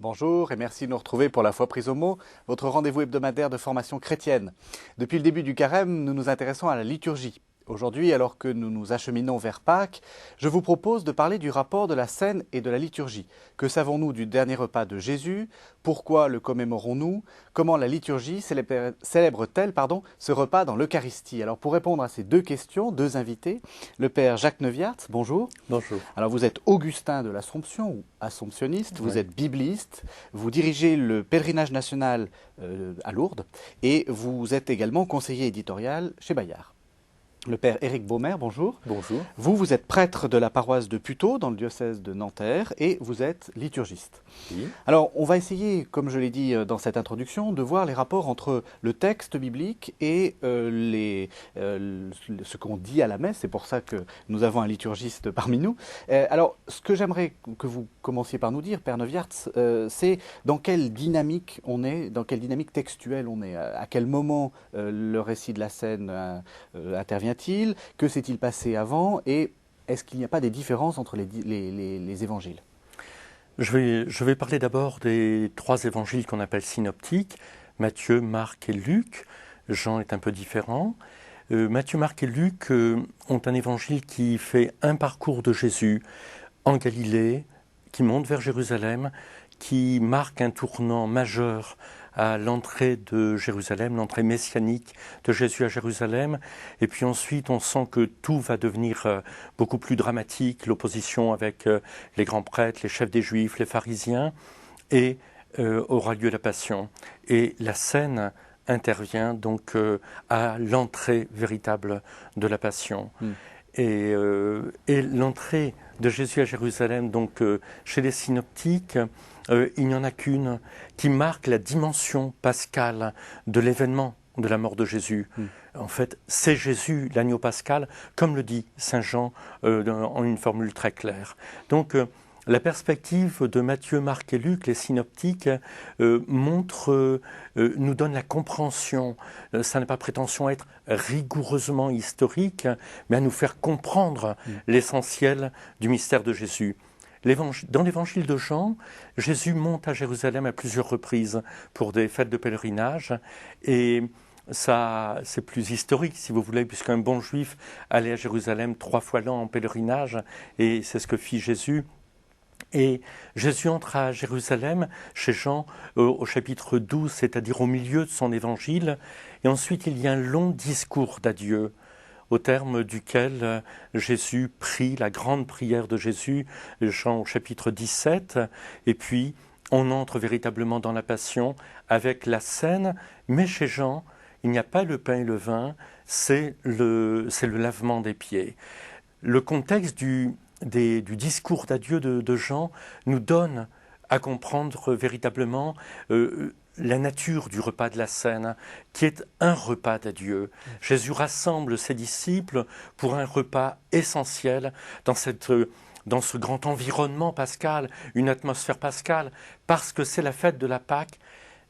Bonjour et merci de nous retrouver pour La Foi prise au mot, votre rendez-vous hebdomadaire de formation chrétienne. Depuis le début du carême, nous nous intéressons à la liturgie. Aujourd'hui, alors que nous nous acheminons vers Pâques, je vous propose de parler du rapport de la scène et de la liturgie. Que savons-nous du dernier repas de Jésus? Pourquoi le commémorons-nous? Comment la liturgie célèbre-t-elle ce repas dans l'Eucharistie? Alors pour répondre à ces deux questions, deux invités, le père Jacques Neuviart, bonjour. Bonjour. Alors vous êtes Augustin de l'Assomption ou assomptionniste, vous êtes bibliste, vous dirigez le pèlerinage national à Lourdes et vous êtes également conseiller éditorial chez Bayard. Le père Éric Baumer, bonjour. Bonjour. Vous êtes prêtre de la paroisse de Puteaux, dans le diocèse de Nanterre, et vous êtes liturgiste. Oui. Alors, on va essayer, comme je l'ai dit dans cette introduction, de voir les rapports entre le texte biblique et ce qu'on dit à la messe. C'est pour ça que nous avons un liturgiste parmi nous. Alors, ce que j'aimerais que vous commenciez par nous dire, père Neuviart, c'est dans quelle dynamique on est, dans quelle dynamique textuelle on est, à quel moment le récit de la scène intervient-il, que s'est-il passé avant et est-ce qu'il n'y a pas des différences entre les évangiles? Je vais parler d'abord des trois évangiles qu'on appelle synoptiques, Matthieu, Marc et Luc. Jean est un peu différent. Matthieu, Marc et Luc ont un évangile qui fait un parcours de Jésus en Galilée, qui monte vers Jérusalem, qui marque un tournant majeur à l'entrée de Jérusalem, l'entrée messianique de Jésus à Jérusalem. Et puis ensuite, on sent que tout va devenir beaucoup plus dramatique, l'opposition avec les grands prêtres, les chefs des Juifs, les pharisiens, et aura lieu la Passion. Et la scène intervient donc à l'entrée véritable de la Passion. Et l'entrée de Jésus à Jérusalem, donc chez les synoptiques, il n'y en a qu'une qui marque la dimension pascale de l'événement de la mort de Jésus. En fait, c'est Jésus, l'agneau pascal, comme le dit Saint Jean en une formule très claire. Donc, la perspective de Matthieu, Marc et Luc, les synoptiques, nous donne la compréhension. Ça n'a pas prétention à être rigoureusement historique, mais à nous faire comprendre l'essentiel du mystère de Jésus. Dans l'évangile de Jean, Jésus monte à Jérusalem à plusieurs reprises pour des fêtes de pèlerinage et ça, c'est plus historique, si vous voulez, puisqu'un bon juif allait à Jérusalem 3 fois l'an en pèlerinage et c'est ce que fit Jésus. Et Jésus entre à Jérusalem, chez Jean, au chapitre 12, c'est-à-dire au milieu de son évangile, et ensuite il y a un long discours d'adieu, au terme duquel Jésus prie la grande prière de Jésus, Jean au chapitre 17, et puis on entre véritablement dans la Passion avec la scène, mais chez Jean, il n'y a pas le pain et le vin, c'est le lavement des pieds. Le contexte du discours d'adieu de Jean nous donne à comprendre véritablement la nature du repas de la scène, qui est un repas d'adieu. Jésus rassemble ses disciples pour un repas essentiel dans ce grand environnement pascal, une atmosphère pascale, parce que c'est la fête de la Pâque,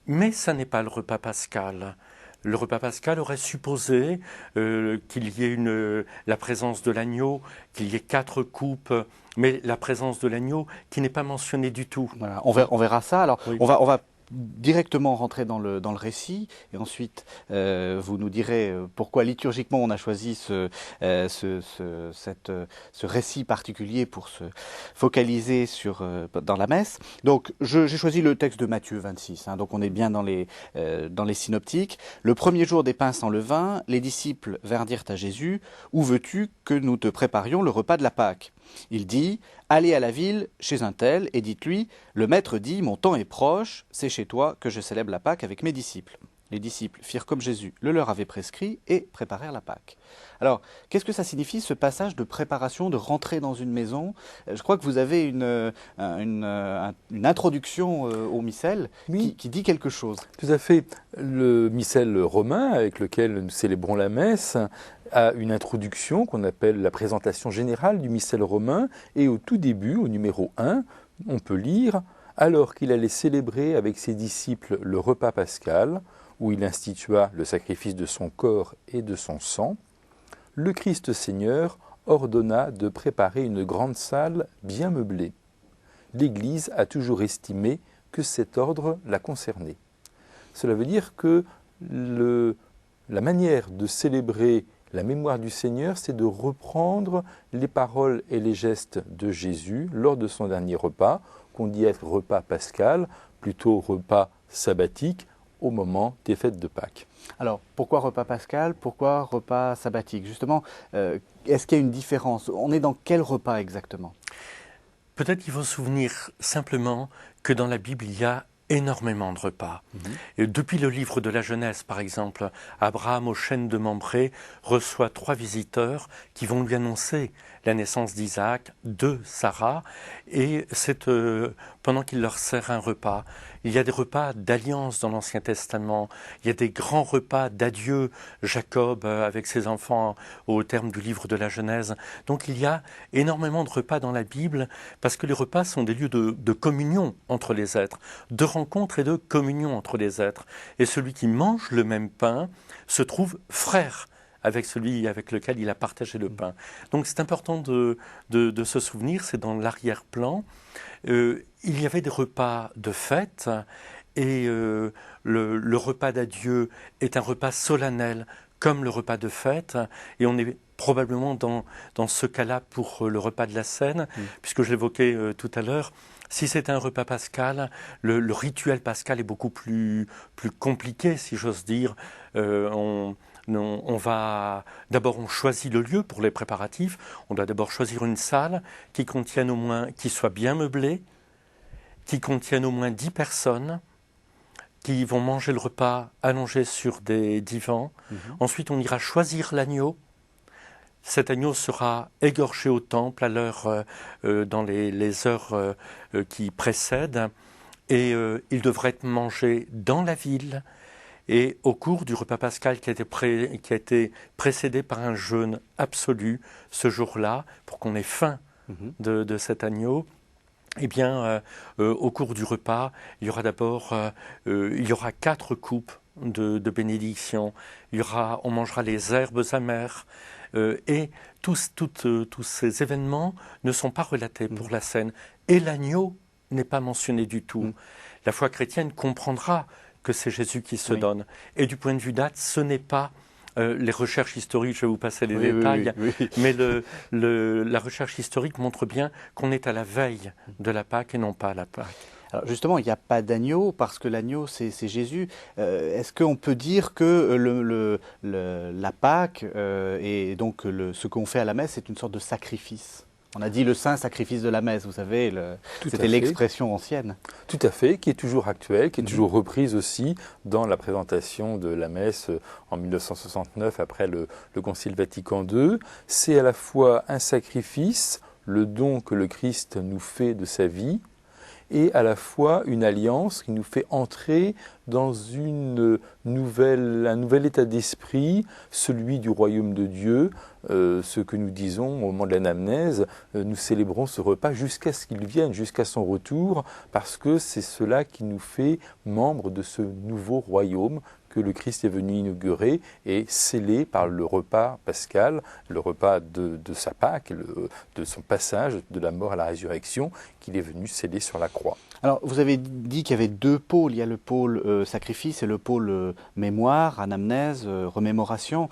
mais ça n'est pas le repas pascal. Le repas pascal aurait supposé qu'il y ait la présence de l'agneau, qu'il y ait 4 coupes, mais la présence de l'agneau qui n'est pas mentionnée du tout. Voilà, on verra ça. Alors, oui. on va directement rentrer dans le récit et ensuite vous nous direz pourquoi liturgiquement on a choisi ce récit particulier pour se focaliser dans la messe. Donc j'ai choisi le texte de Matthieu 26, donc on est bien dans les synoptiques. Le premier jour des pains sans levain, les disciples vinrent à Jésus: où veux-tu que nous te préparions le repas de la Pâque? Il dit: allez à la ville chez un tel et dites-lui: le maître dit, mon temps est proche, c'est chez toi que je célèbre la Pâque avec mes disciples. Les disciples firent comme Jésus le leur avait prescrit et préparèrent la Pâque. Alors, qu'est-ce que ça signifie, ce passage de préparation, de rentrer dans une maison? Je crois que vous avez une introduction au missel qui dit quelque chose. Tout à fait. Le missel romain, avec lequel nous célébrons la messe, a une introduction qu'on appelle la présentation générale du missel romain. Et au tout début, au numéro 1, on peut lire « Alors qu'il allait célébrer avec ses disciples le repas pascal, où il institua le sacrifice de son corps et de son sang, le Christ Seigneur ordonna de préparer une grande salle bien meublée. L'Église a toujours estimé puisque cet ordre l'a concerné. Cela veut dire que la manière de célébrer la mémoire du Seigneur, c'est de reprendre les paroles et les gestes de Jésus lors de son dernier repas, qu'on dit être repas pascal, plutôt repas sabbatique, au moment des fêtes de Pâques. Alors, pourquoi repas pascal? Pourquoi repas sabbatique? Justement, est-ce qu'il y a une différence? On est dans quel repas exactement? Peut-être qu'il faut se souvenir simplement que dans la Bible, il y a énormément de repas. Et depuis le livre de la Genèse, par exemple, Abraham, au chêne de Mambré, reçoit 3 visiteurs qui vont lui annoncer la naissance d'Isaac, de Sarah, et c'est pendant qu'il leur sert un repas. Il y a des repas d'alliance dans l'Ancien Testament, il y a des grands repas d'adieu, Jacob avec ses enfants au terme du livre de la Genèse. Donc il y a énormément de repas dans la Bible, parce que les repas sont des lieux de communion entre les êtres, de rencontre et de communion entre les êtres. Et celui qui mange le même pain se trouve frère avec celui avec lequel il a partagé le pain. Donc c'est important de se souvenir, c'est dans l'arrière-plan. Il y avait des repas de fête et le repas d'adieu est un repas solennel comme le repas de fête, et on est probablement dans ce cas-là pour le repas de la Seine, puisque je l'évoquais tout à l'heure. Si c'est un repas pascal, le rituel pascal est beaucoup plus compliqué, si j'ose dire. D'abord, on choisit le lieu pour les préparatifs. On doit d'abord choisir une salle qui soit bien meublée, qui contienne au moins 10 personnes, qui vont manger le repas allongé sur des divans. Ensuite, on ira choisir l'agneau. Cet agneau sera égorgé au temple à l'heure, dans les heures qui précèdent, et il devrait être mangé dans la ville. Et au cours du repas pascal qui a été précédé par un jeûne absolu ce jour-là, pour qu'on ait faim de cet agneau, eh bien, au cours du repas, il y aura d'abord 4 coupes de bénédiction. On mangera les herbes amères. Et tous ces événements ne sont pas relatés pour la Seine. Et l'agneau n'est pas mentionné du tout. La foi chrétienne comprendra que c'est Jésus qui se donne. Et du point de vue date, ce n'est pas les recherches historiques, je vais vous passer les détails, mais la recherche historique montre bien qu'on est à la veille de la Pâque et non pas à la Pâque. Alors justement, il n'y a pas d'agneau parce que l'agneau, c'est Jésus. Est-ce qu'on peut dire que la Pâque et donc ce qu'on fait à la messe, c'est une sorte de sacrifice? On a dit le saint sacrifice de la messe, vous savez, c'était l'expression ancienne. Tout à fait, qui est toujours actuelle, qui est toujours reprise aussi dans la présentation de la messe en 1969 après le Concile Vatican II. C'est à la fois un sacrifice, le don que le Christ nous fait de sa vie, et à la fois une alliance qui nous fait entrer dans un nouvel état d'esprit, celui du royaume de Dieu, ce que nous disons au moment de l'anamnèse, nous célébrons ce repas jusqu'à ce qu'il vienne, jusqu'à son retour, parce que c'est cela qui nous fait membres de ce nouveau royaume que le Christ est venu inaugurer et scellé par le repas pascal, le repas de sa Pâque, de son passage de la mort à la résurrection, qu'il est venu sceller sur la croix. Alors, vous avez dit qu'il y avait 2 pôles. Il y a le pôle sacrifice et le pôle mémoire, anamnèse, remémoration.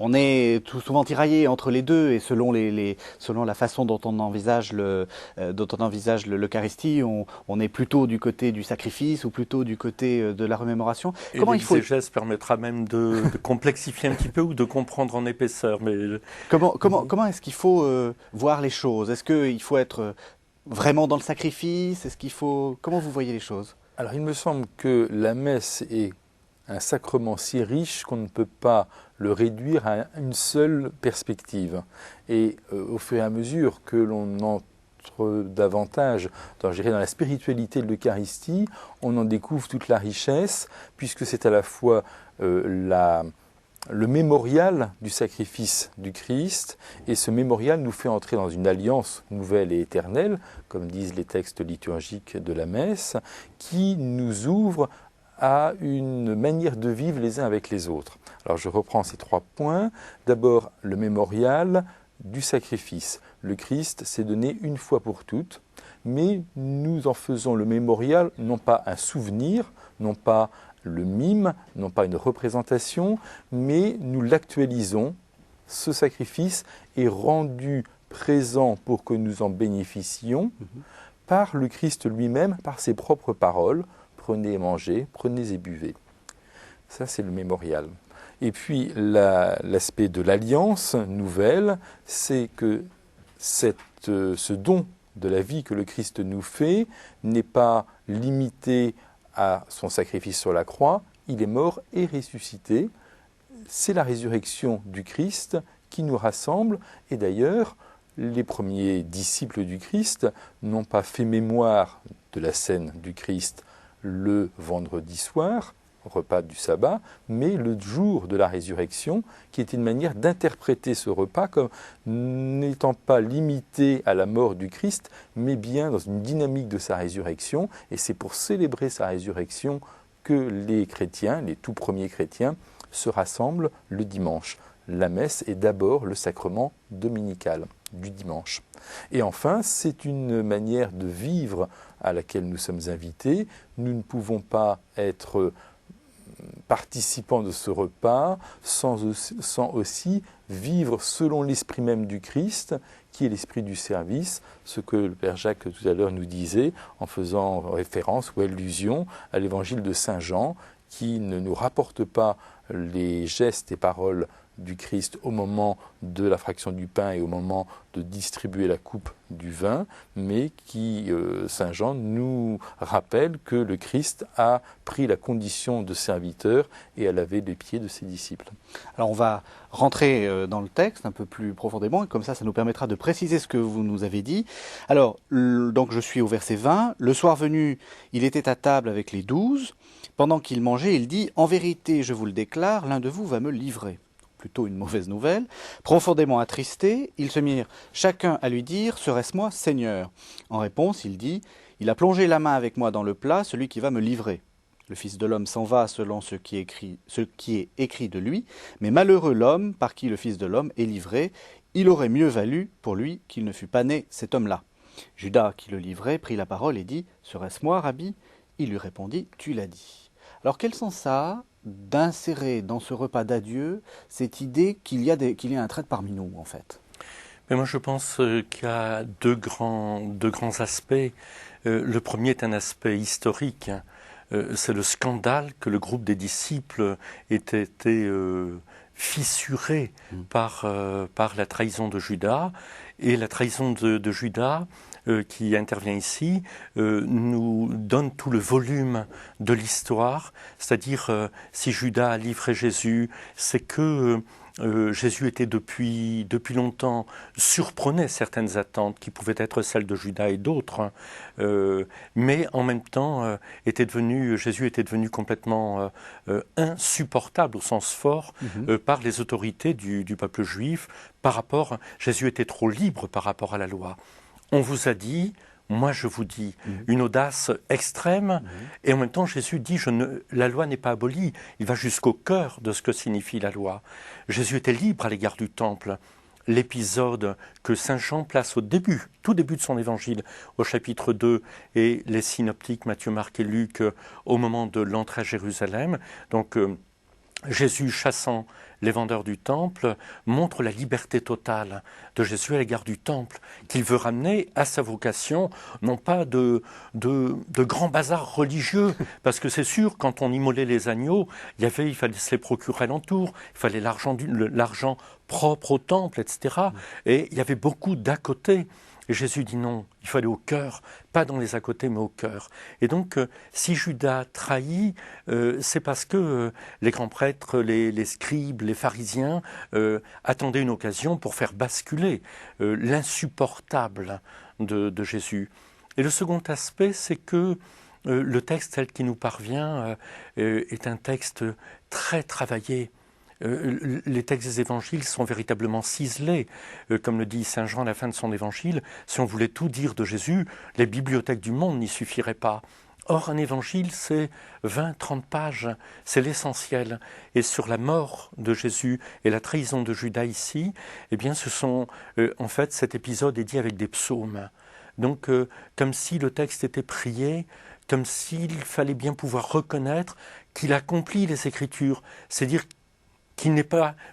On est tout souvent tiraillé entre les deux et selon la façon dont on envisage l'Eucharistie, on est plutôt du côté du sacrifice ou plutôt du côté de la remémoration. Et l'exégèse permettra même de complexifier un petit peu ou de comprendre en épaisseur. Mais comment est-ce qu'il faut voir les choses? Est-ce qu'il faut être vraiment dans le sacrifice? Comment vous voyez les choses? Alors il me semble que la messe est un sacrement si riche qu'on ne peut pas le réduire à une seule perspective. Et au fur et à mesure que l'on entre davantage dans la spiritualité de l'Eucharistie, on en découvre toute la richesse, puisque c'est à la fois le mémorial du sacrifice du Christ, et ce mémorial nous fait entrer dans une alliance nouvelle et éternelle, comme disent les textes liturgiques de la messe, qui nous ouvre à une manière de vivre les uns avec les autres. Alors je reprends ces 3 points. D'abord, le mémorial du sacrifice. Le Christ s'est donné une fois pour toutes, mais nous en faisons le mémorial, non pas un souvenir, non pas le mime, non pas une représentation, mais nous l'actualisons. Ce sacrifice est rendu présent pour que nous en bénéficions par le Christ lui-même, par ses propres paroles. Prenez et mangez, prenez et buvez. Ça, c'est le mémorial. Et puis, l'aspect de l'alliance nouvelle, c'est que ce don de la vie que le Christ nous fait n'est pas limité à son sacrifice sur la croix. Il est mort et ressuscité. C'est la résurrection du Christ qui nous rassemble. Et d'ailleurs, les premiers disciples du Christ n'ont pas fait mémoire de la scène du Christ le vendredi soir, repas du sabbat, mais le jour de la résurrection, qui était une manière d'interpréter ce repas comme n'étant pas limité à la mort du Christ, mais bien dans une dynamique de sa résurrection. Et c'est pour célébrer sa résurrection que les chrétiens, les tout premiers chrétiens, se rassemblent le dimanche. La messe est d'abord le sacrement dominical du dimanche. Et enfin, c'est une manière de vivre à laquelle nous sommes invités. Nous ne pouvons pas être participants de ce repas sans aussi vivre selon l'esprit même du Christ, qui est l'esprit du service, ce que le Père Jacques tout à l'heure nous disait en faisant référence ou allusion à l'évangile de Saint Jean, qui ne nous rapporte pas les gestes et paroles du Christ au moment de la fraction du pain et au moment de distribuer la coupe du vin, mais qui, Saint Jean, nous rappelle que le Christ a pris la condition de serviteur et a lavé les pieds de ses disciples. Alors on va rentrer dans le texte un peu plus profondément, et comme ça nous permettra de préciser ce que vous nous avez dit. Alors, donc je suis au verset 20. « Le soir venu, il était à table avec les 12. Pendant qu'il mangeait, il dit « En vérité, je vous le déclare, l'un de vous va me livrer. » Plutôt une mauvaise nouvelle. Profondément attristés, ils se mirent chacun à lui dire « Serait-ce moi, Seigneur ?» En réponse, il dit « Il a plongé la main avec moi dans le plat, celui qui va me livrer. Le Fils de l'homme s'en va selon ce qui est écrit de lui, mais malheureux l'homme par qui le Fils de l'homme est livré. Il aurait mieux valu pour lui qu'il ne fût pas né, cet homme-là. » Judas, qui le livrait, prit la parole et dit « Serait-ce moi, Rabbi ?» Il lui répondit « Tu l'as dit. » Alors quel sens ça a d'insérer dans ce repas d'adieu cette idée qu'il y a un traître parmi nous, en fait? Mais moi, je pense qu'il y a deux grands aspects. Le premier est un aspect historique. C'est le scandale que le groupe des disciples ait été fissuré par la trahison de Judas. Et la trahison de Judas, qui intervient ici, nous donne tout le volume de l'histoire. C'est-à-dire, si Judas a livré Jésus, c'est que Jésus était depuis longtemps, surprenait certaines attentes qui pouvaient être celles de Judas et d'autres, mais en même temps, Jésus était devenu complètement insupportable au sens fort par les autorités du peuple juif. Jésus était trop libre par rapport à la loi. On vous a dit, moi je vous dis, une audace extrême, et en même temps Jésus dit, la loi n'est pas abolie, il va jusqu'au cœur de ce que signifie la loi. Jésus était libre à l'égard du temple. L'épisode que Saint Jean place au début, tout début de son évangile, au chapitre 2, et les synoptiques Matthieu, Marc et Luc, au moment de l'entrée à Jérusalem, donc Jésus chassant les vendeurs du temple montre la liberté totale de Jésus à l'égard du temple, qu'il veut ramener à sa vocation, non pas de grands bazars religieux, parce que c'est sûr, quand on immolait les agneaux, il fallait se les procurer alentour, il fallait l'argent propre au temple, etc. Et il y avait beaucoup d'à côté. Et Jésus dit non, il faut aller au cœur, pas dans les à côté, mais au cœur. Et donc, si Judas trahit, c'est parce que les grands prêtres, les scribes, les pharisiens attendaient une occasion pour faire basculer l'insupportable de Jésus. Et le second aspect, c'est que le texte tel qu'il nous parvient est un texte très travaillé. Les textes des évangiles sont véritablement ciselés. Comme le dit Saint Jean à la fin de son évangile, si on voulait tout dire de Jésus, les bibliothèques du monde n'y suffiraient pas. Or, un évangile, c'est 20-30 pages, c'est l'essentiel. Et sur la mort de Jésus et la trahison de Judas ici, eh bien, en fait, cet épisode est dit avec des psaumes. Donc, comme si le texte était prié, comme s'il fallait bien pouvoir reconnaître qu'il accomplit les Écritures. C'est dire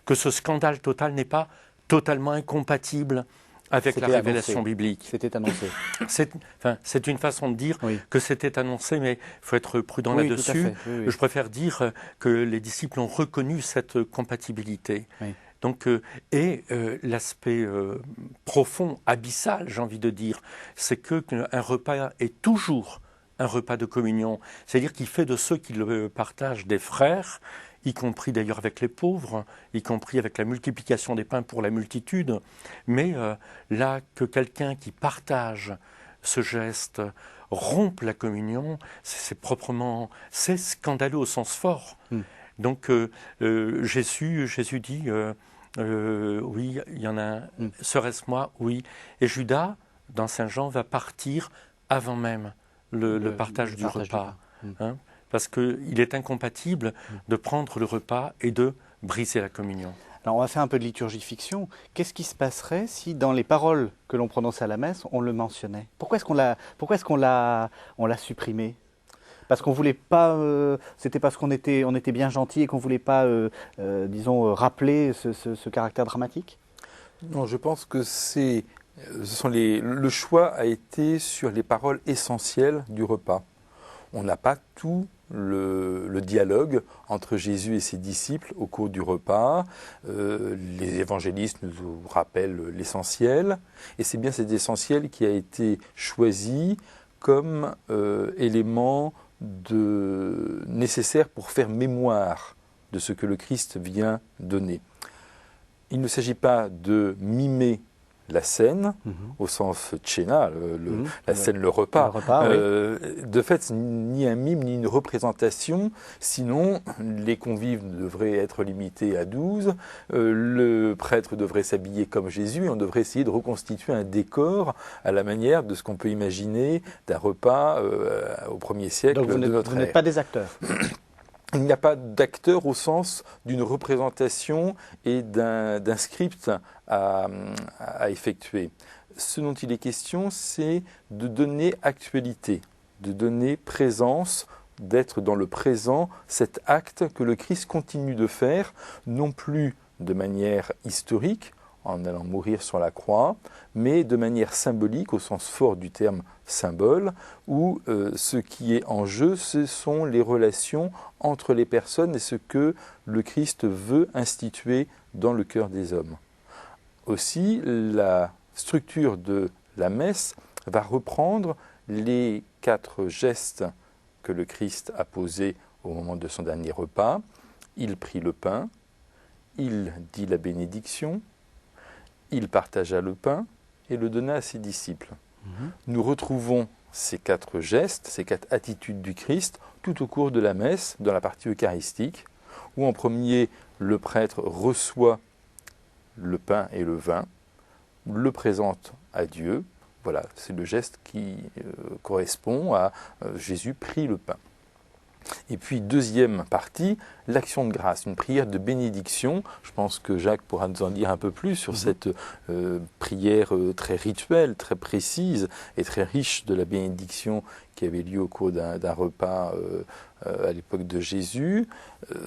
que ce scandale total n'est pas totalement incompatible avec la révélation biblique. C'était annoncé. C'est une façon de dire que c'était annoncé, mais il faut être prudent là-dessus. Je préfère dire que les disciples ont reconnu cette compatibilité. Oui. Donc, l'aspect profond, abyssal, j'ai envie de dire, c'est qu'un repas est toujours un repas de communion. C'est-à-dire qu'il fait de ceux qui le partagent des frères, y compris d'ailleurs avec les pauvres, y compris avec la multiplication des pains pour la multitude. Mais là, que quelqu'un qui partage ce geste rompe la communion, c'est scandaleux au sens fort. Donc Jésus dit, oui, il y en a un, serait-ce moi? Oui. Et Judas, dans Saint Jean, va partir avant même le partage du repas. Hein, parce qu'il est incompatible de prendre le repas et de briser la communion. Alors on va faire un peu de liturgie fiction. Qu'est-ce qui se passerait si dans les paroles que l'on prononçait à la messe, on le mentionnait? Pourquoi est-ce qu'on l'a supprimé? Parce qu'on voulait pas, c'était parce qu'on était bien gentil et qu'on voulait pas, disons, rappeler ce caractère dramatique? Non, je pense que le choix a été sur les paroles essentielles du repas. On n'a pas tout le dialogue entre Jésus et ses disciples au cours du repas. Les évangélistes nous rappellent l'essentiel, et c'est bien cet essentiel qui a été choisi comme élément nécessaire pour faire mémoire de ce que le Christ vient donner. Il ne s'agit pas de mimer la scène, au sens tchéna, la scène, le repas. De fait, ni un mime, ni une représentation, sinon les convives devraient être limités à 12, le prêtre devrait s'habiller comme Jésus, et on devrait essayer de reconstituer un décor à la manière de ce qu'on peut imaginer d'un repas au 1er siècle de notre ère. Donc vous n'êtes pas des acteurs. Il n'y a pas d'acteur au sens d'une représentation et d'un script à effectuer. Ce dont il est question, c'est de donner actualité, de donner présence, d'être dans le présent, cet acte que le Christ continue de faire, non plus de manière historique, en allant mourir sur la croix, mais de manière symbolique, au sens fort du terme symbole, où ce qui est en jeu, ce sont les relations entre les personnes et ce que le Christ veut instituer dans le cœur des hommes. Aussi, la structure de la messe va reprendre les 4 gestes que le Christ a posés au moment de son dernier repas. Il prit le pain, il dit la bénédiction, il partagea le pain et le donna à ses disciples. Nous retrouvons ces 4 gestes, ces 4 attitudes du Christ tout au cours de la messe, dans la partie eucharistique, où en premier, le prêtre reçoit le pain et le vin, le présente à Dieu. Voilà, c'est le geste qui correspond à Jésus prit le pain. Et puis, deuxième partie, l'action de grâce, une prière de bénédiction. Je pense que Jacques pourra nous en dire un peu plus sur cette prière très rituelle, très précise et très riche de la bénédiction qui avait lieu au cours d'un repas à l'époque de Jésus.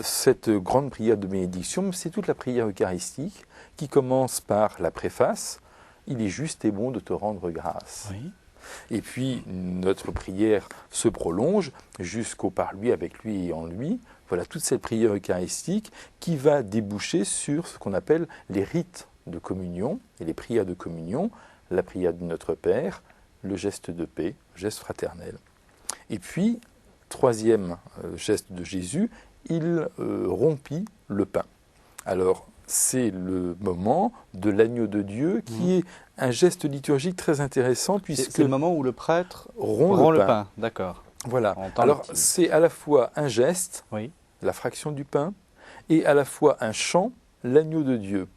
Cette grande prière de bénédiction, c'est toute la prière eucharistique qui commence par la préface « Il est juste et bon de te rendre grâce ». Oui. Et puis, notre prière se prolonge jusqu'au par lui, avec lui et en lui. Voilà toute cette prière eucharistique qui va déboucher sur ce qu'on appelle les rites de communion et les prières de communion, la prière de notre Père, le geste de paix, le geste fraternel. Et puis, troisième geste de Jésus, il rompit le pain. Alors, c'est le moment de l'agneau de Dieu qui est un geste liturgique très intéressant puisque c'est le moment où le prêtre rompt le pain. D'accord. Voilà. Alors c'est à la fois un geste, la fraction du pain, et à la fois un chant, l'agneau de Dieu.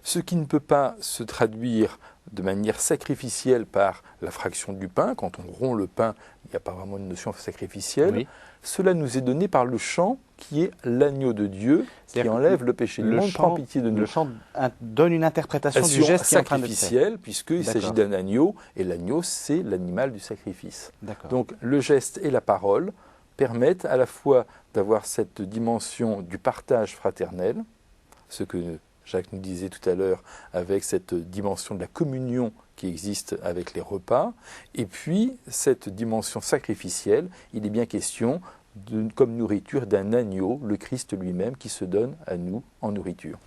Ce qui ne peut pas se traduire de manière sacrificielle par la fraction du pain. Quand on rompt le pain, il n'y a pas vraiment une notion sacrificielle. Oui. Cela nous est donné par le chant qui est l'agneau de Dieu qui C'est-à-dire enlève le péché du monde, prend pitié de nous. Le chant donne une interprétation du geste qui est en train d'être fait. Sacrificielle, puisqu'il D'accord. s'agit d'un agneau, et l'agneau, c'est l'animal du sacrifice. D'accord. Donc le geste et la parole permettent à la fois d'avoir cette dimension du partage fraternel, ce que Jacques nous disait tout à l'heure, avec cette dimension de la communion qui existe avec les repas, et puis cette dimension sacrificielle, il est bien question, comme nourriture, d'un agneau, le Christ lui-même, qui se donne à nous en nourriture.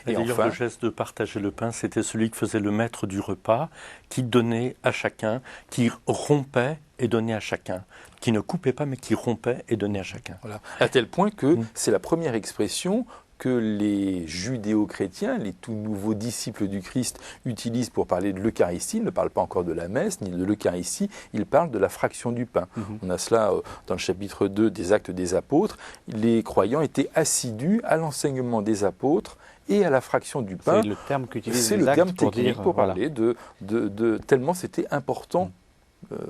Et d'ailleurs, le geste de partager le pain, c'était celui que faisait le maître du repas, qui donnait à chacun, qui rompait et donnait à chacun, qui ne coupait pas, mais qui rompait et donnait à chacun. Voilà. À tel point que c'est la première expression que les judéo-chrétiens, les tout nouveaux disciples du Christ, utilisent pour parler de l'Eucharistie. Ils ne parlent pas encore de la messe ni de l'Eucharistie, ils parlent de la fraction du pain. On a cela dans le chapitre 2 des Actes des Apôtres. Les croyants étaient assidus à l'enseignement des apôtres et à la fraction du pain. C'est le terme qu'utilisent C'est les le Actes terme technique pour voilà. parler de tellement c'était important.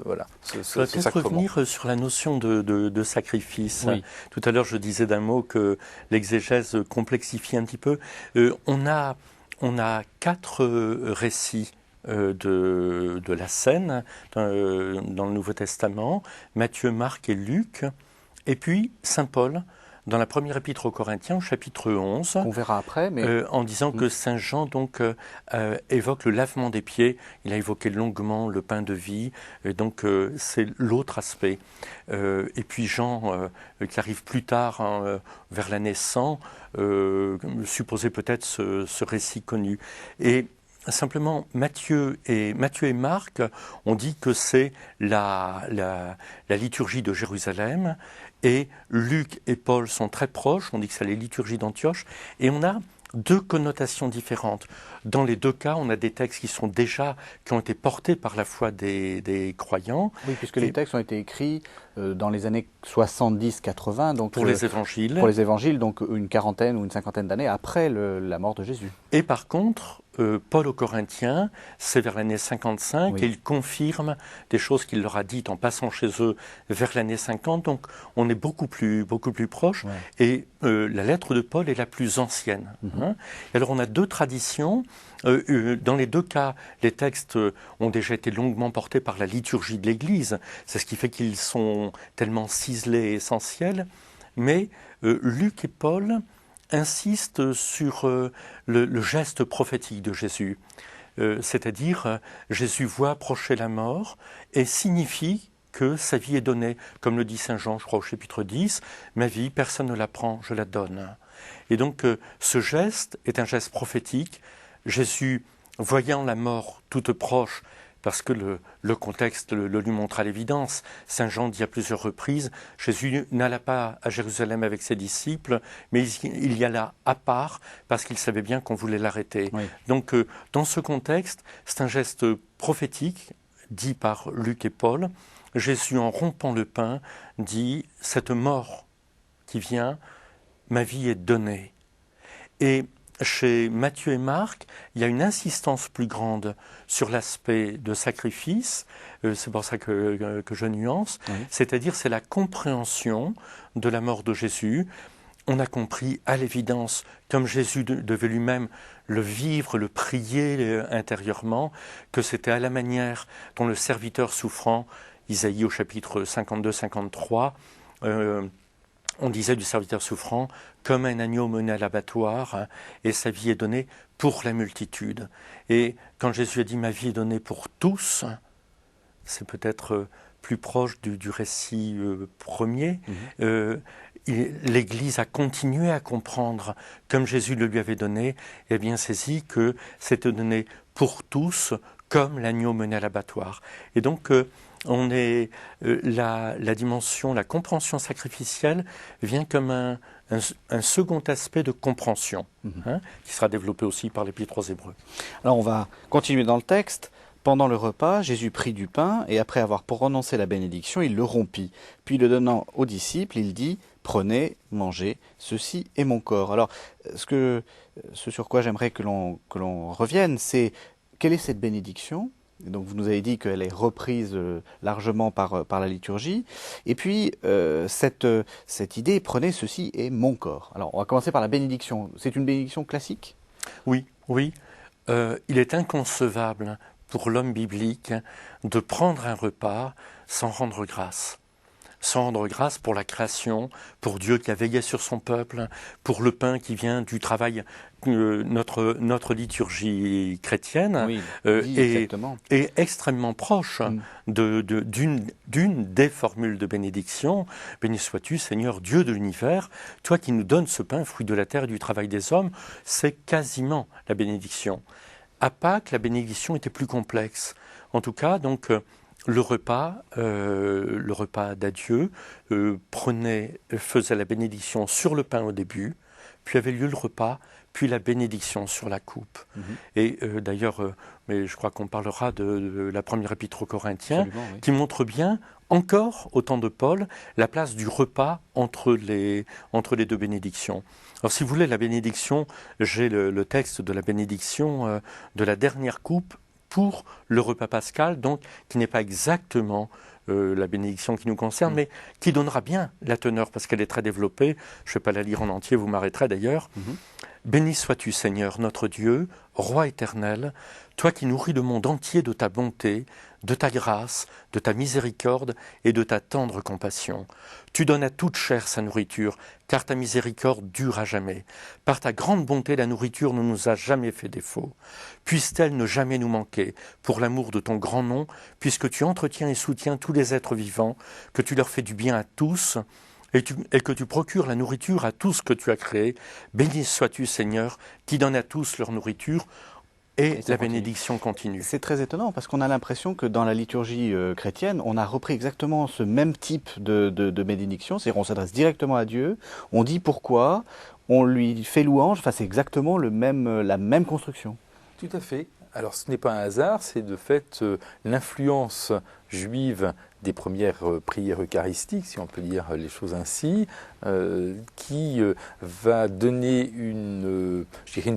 Voilà, Je voudrais peut-être revenir sur la notion de sacrifice. Oui. Tout à l'heure, je disais d'un mot que l'exégèse complexifie un petit peu. On a 4 récits de la scène dans le Nouveau Testament, Matthieu, Marc et Luc, et puis Saint Paul, dans la première épître aux Corinthiens, au chapitre 11, on verra après, mais en disant que Saint Jean donc évoque le lavement des pieds. Il a évoqué longuement le pain de vie, et donc c'est l'autre aspect. Et puis Jean, qui arrive plus tard, vers l'année 100, supposait peut-être ce récit connu. Et simplement, Matthieu et Marc ont dit que c'est la liturgie de Jérusalem, et Luc et Paul sont très proches, on dit que c'est la liturgie d'Antioche, et on a 2 connotations différentes. Dans les 2 cas, on a des textes qui ont été portés par la foi des croyants. oui, puisque les textes ont été écrits dans les années 70-80, donc pour les évangiles. Pour les évangiles, donc une quarantaine ou une cinquantaine d'années après la mort de Jésus. Et par contre, Paul aux Corinthiens, c'est vers l'année 55, oui. et il confirme des choses qu'il leur a dites en passant chez eux vers l'année 50, donc on est beaucoup plus proche, Ouais. et la lettre de Paul est la plus ancienne. Hein. Et alors on a 2 traditions. Dans les 2 cas, les textes ont déjà été longuement portés par la liturgie de l'Église, c'est ce qui fait qu'ils sont tellement ciselés et essentiels, mais Luc et Paul insistent sur le geste prophétique de Jésus, c'est-à-dire Jésus voit approcher la mort et signifie que sa vie est donnée, comme le dit Saint Jean, je crois au chapitre 10, « Ma vie, personne ne la prend, je la donne ». Et donc ce geste est un geste prophétique. Jésus, voyant la mort toute proche, parce que le contexte le lui montre à l'évidence. Saint Jean dit à plusieurs reprises, Jésus n'alla pas à Jérusalem avec ses disciples, mais il y alla à part, parce qu'il savait bien qu'on voulait l'arrêter. Oui. Donc, dans ce contexte, c'est un geste prophétique, dit par Luc et Paul. Jésus, en rompant le pain, dit, cette mort qui vient, ma vie est donnée. Et chez Matthieu et Marc, il y a une insistance plus grande sur l'aspect de sacrifice, c'est pour ça que je nuance, Oui. c'est-à-dire c'est la compréhension de la mort de Jésus. On a compris à l'évidence, comme Jésus devait lui-même le vivre, le prier intérieurement, que c'était à la manière dont le serviteur souffrant, Isaïe au chapitre 52-53, on disait du serviteur souffrant, comme un agneau mené à l'abattoir, hein, et sa vie est donnée pour la multitude. Et quand Jésus a dit « ma vie est donnée pour tous », c'est peut-être plus proche du récit premier. L'Église a continué à comprendre, comme Jésus le lui avait donné, et a bien saisi que c'était donné pour tous, comme l'agneau mené à l'abattoir. Et donc, on est la dimension, la compréhension sacrificielle vient comme un second aspect de compréhension, hein, qui sera développé aussi par l'Épître aux Hébreux. Alors on va continuer dans le texte. Pendant le repas, Jésus prit du pain et après avoir prononcé la bénédiction, il le rompit. Puis le donnant aux disciples, il dit « Prenez, mangez, ceci est mon corps ». Alors ce sur quoi j'aimerais que l'on revienne, c'est quelle est cette bénédiction ? Et donc vous nous avez dit qu'elle est reprise largement par la liturgie. Et puis cette idée, prenez ceci est mon corps. Alors on va commencer par la bénédiction. C'est une bénédiction classique ? Oui, oui. Il est inconcevable pour l'homme biblique de prendre un repas sans rendre grâce. Sans rendre grâce pour la création, pour Dieu qui a veillé sur son peuple, pour le pain qui vient du travail. Notre liturgie chrétienne oui, est extrêmement proche d'une des formules de bénédiction. Béni sois-tu, Seigneur, Dieu de l'univers, toi qui nous donnes ce pain, fruit de la terre et du travail des hommes. C'est quasiment la bénédiction. À Pâques, la bénédiction était plus complexe. En tout cas, donc, le repas d'adieu faisait la bénédiction sur le pain au début, puis avait lieu le repas, puis la bénédiction sur la coupe. Et d'ailleurs, mais je crois qu'on parlera de la première épître aux Corinthiens, oui, qui montre bien, encore au temps de Paul, la place du repas entre les deux bénédictions. Alors si vous voulez, la bénédiction, j'ai le texte de la bénédiction de la dernière coupe pour le repas pascal, donc qui n'est pas exactement la bénédiction qui nous concerne, mais qui donnera bien la teneur, parce qu'elle est très développée. Je ne vais pas la lire en entier, vous m'arrêterez d'ailleurs. Béni sois-tu, Seigneur, notre Dieu, Roi éternel, toi qui nourris le monde entier de ta bonté, de ta grâce, de ta miséricorde et de ta tendre compassion. Tu donnes à toute chair sa nourriture, car ta miséricorde dure à jamais. Par ta grande bonté, la nourriture ne nous a jamais fait défaut. Puisse-t-elle ne jamais nous manquer, pour l'amour de ton grand nom, puisque tu entretiens et soutiens tous les êtres vivants, que tu leur fais du bien à tous, et que tu procures la nourriture à tous que tu as créés. Béni sois-tu, Seigneur, qui donne à tous leur nourriture. Et la bénédiction continue. C'est très étonnant parce qu'on a l'impression que dans la liturgie chrétienne, on a repris exactement ce même type de bénédiction, c'est-à-dire on s'adresse directement à Dieu, on dit pourquoi, on lui fait louange, enfin c'est exactement la même construction. Tout à fait. Alors ce n'est pas un hasard, c'est de fait l'influence juive des premières prières eucharistiques, si on peut dire les choses ainsi, qui va donner une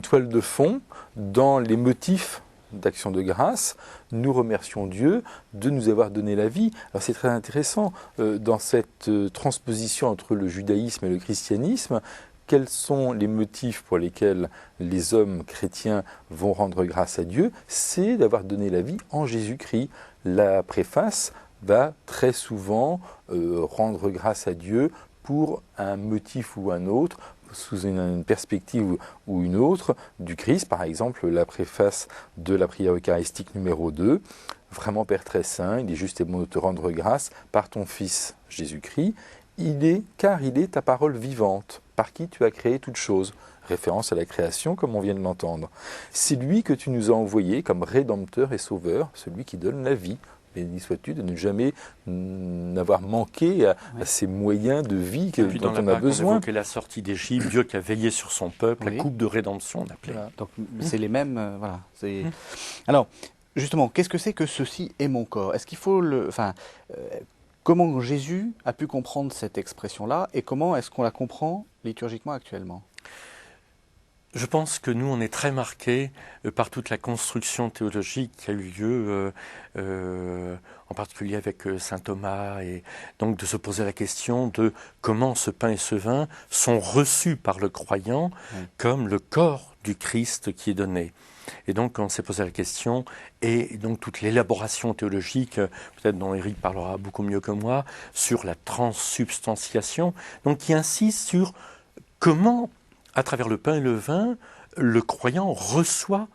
toile de fond dans les motifs d'action de grâce. Nous remercions Dieu de nous avoir donné la vie. Alors c'est très intéressant, dans cette transposition entre le judaïsme et le christianisme, quels sont les motifs pour lesquels les hommes chrétiens vont rendre grâce à Dieu? C'est d'avoir donné la vie en Jésus-Christ. La préface va très souvent rendre grâce à Dieu pour un motif ou un autre, sous une perspective ou une autre du Christ. Par exemple, la préface de la prière eucharistique numéro 2, « Vraiment Père très saint, il est juste et bon de te rendre grâce par ton Fils Jésus-Christ, car il est ta parole vivante, par qui tu as créé toutes choses ». Référence à la création, comme on vient de l'entendre. C'est lui que tu nous as envoyé comme rédempteur et sauveur, celui qui donne la vie. Béni sois-tu de ne jamais n'avoir manqué à ces moyens de vie dont on a besoin. On évoquait la sortie d'Égypte, Dieu qui a veillé sur son peuple, la coupe de rédemption, on appelait. Voilà. Donc c'est les mêmes, voilà. Alors, justement, qu'est-ce que c'est que ceci est mon corps? Est-ce qu'il faut comment Jésus a pu comprendre cette expression-là et comment est-ce qu'on la comprend liturgiquement actuellement? Je pense que nous, on est très marqués par toute la construction théologique qui a eu lieu, en particulier avec saint Thomas, et donc de se poser la question de comment ce pain et ce vin sont reçus par le croyant comme le corps du Christ qui est donné. Et donc, on s'est posé la question, et donc toute l'élaboration théologique, peut-être dont Éric parlera beaucoup mieux que moi, sur la transsubstantiation, donc qui insiste sur comment, à travers le pain et le vin, le croyant reçoit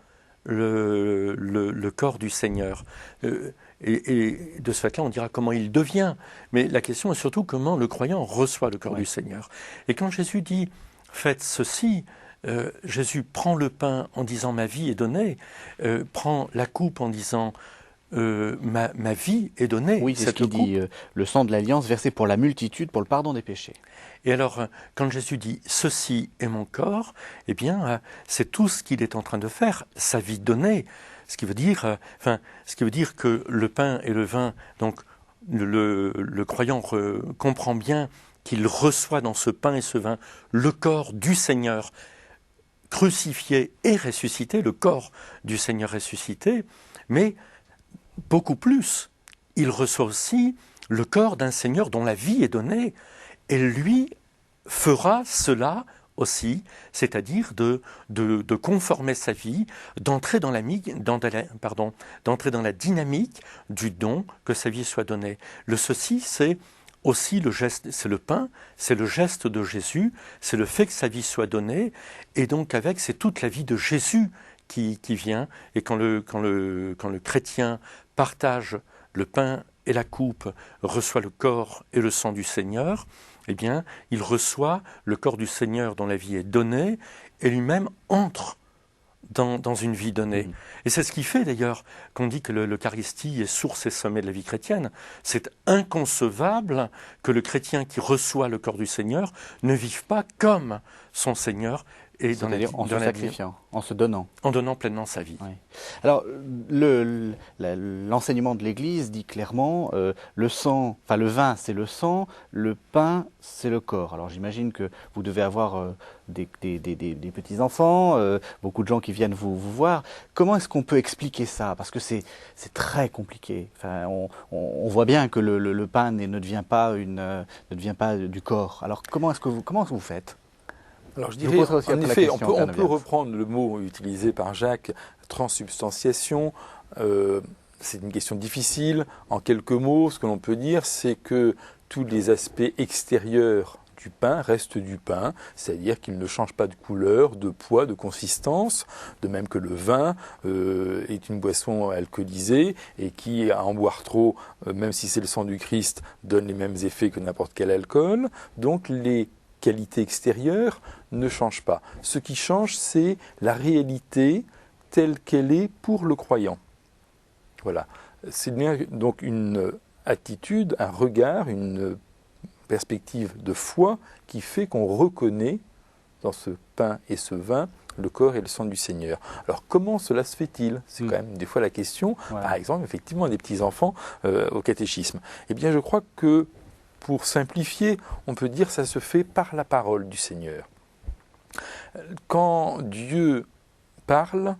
le corps du Seigneur. Et de ce fait-là, on dira comment il devient. Mais la question est surtout comment le croyant reçoit le corps du Seigneur. Et quand Jésus dit « faites ceci », Jésus prend le pain en disant « ma vie est donnée », prend la coupe en disant ma vie est donnée. Oui, c'est ce qu'il dit, le sang de l'alliance versé pour la multitude, pour le pardon des péchés. Et alors, quand Jésus dit « ceci est mon corps », eh bien, c'est tout ce qu'il est en train de faire, sa vie donnée. Ce qui veut dire que le pain et le vin, donc le croyant comprend bien qu'il reçoit dans ce pain et ce vin le corps du Seigneur, crucifié et ressuscité, le corps du Seigneur ressuscité, mais beaucoup plus, il reçoit aussi le corps d'un Seigneur dont la vie est donnée, et lui fera cela aussi, c'est-à-dire de conformer sa vie, d'entrer dans la dynamique du don que sa vie soit donnée. Le ceci, c'est aussi le geste, c'est le pain, c'est le geste de Jésus, c'est le fait que sa vie soit donnée, et donc avec, c'est toute la vie de Jésus qui vient, et quand le chrétien partage le pain et la coupe, reçoit le corps et le sang du Seigneur, eh bien, il reçoit le corps du Seigneur dont la vie est donnée, et lui-même entre dans une vie donnée. Et c'est ce qui fait d'ailleurs qu'on dit que l'Eucharistie est source et sommet de la vie chrétienne. C'est inconcevable que le chrétien qui reçoit le corps du Seigneur ne vive pas comme son Seigneur, et c'est-à-dire en se sacrifiant, en se donnant. En donnant pleinement sa vie. Oui. Alors, l'enseignement de l'Église dit clairement, le vin c'est le sang, le pain c'est le corps. Alors j'imagine que vous devez avoir des petits-enfants, beaucoup de gens qui viennent vous voir. Comment est-ce qu'on peut expliquer ça? Parce que c'est très compliqué. Enfin, on voit bien que le pain ne devient pas du corps. Alors comment vous faites? Alors je dirais, en effet, on peut reprendre le mot utilisé par Jacques, transsubstantiation. C'est une question difficile. En quelques mots, ce que l'on peut dire, c'est que tous les aspects extérieurs du pain restent du pain, c'est-à-dire qu'il ne change pas de couleur, de poids, de consistance, de même que le vin est une boisson alcoolisée et qui, à en boire trop, même si c'est le sang du Christ, donne les mêmes effets que n'importe quel alcool. Donc les qualité extérieure ne change pas. Ce qui change, c'est la réalité telle qu'elle est pour le croyant. Voilà. C'est donc une attitude, un regard, une perspective de foi qui fait qu'on reconnaît dans ce pain et ce vin le corps et le sang du Seigneur. Alors comment cela se fait-il? C'est quand même des fois la question. Voilà. Par exemple, effectivement, des petits-enfants au catéchisme. Eh bien, je crois que pour simplifier, on peut dire que ça se fait par la parole du Seigneur. Quand Dieu parle,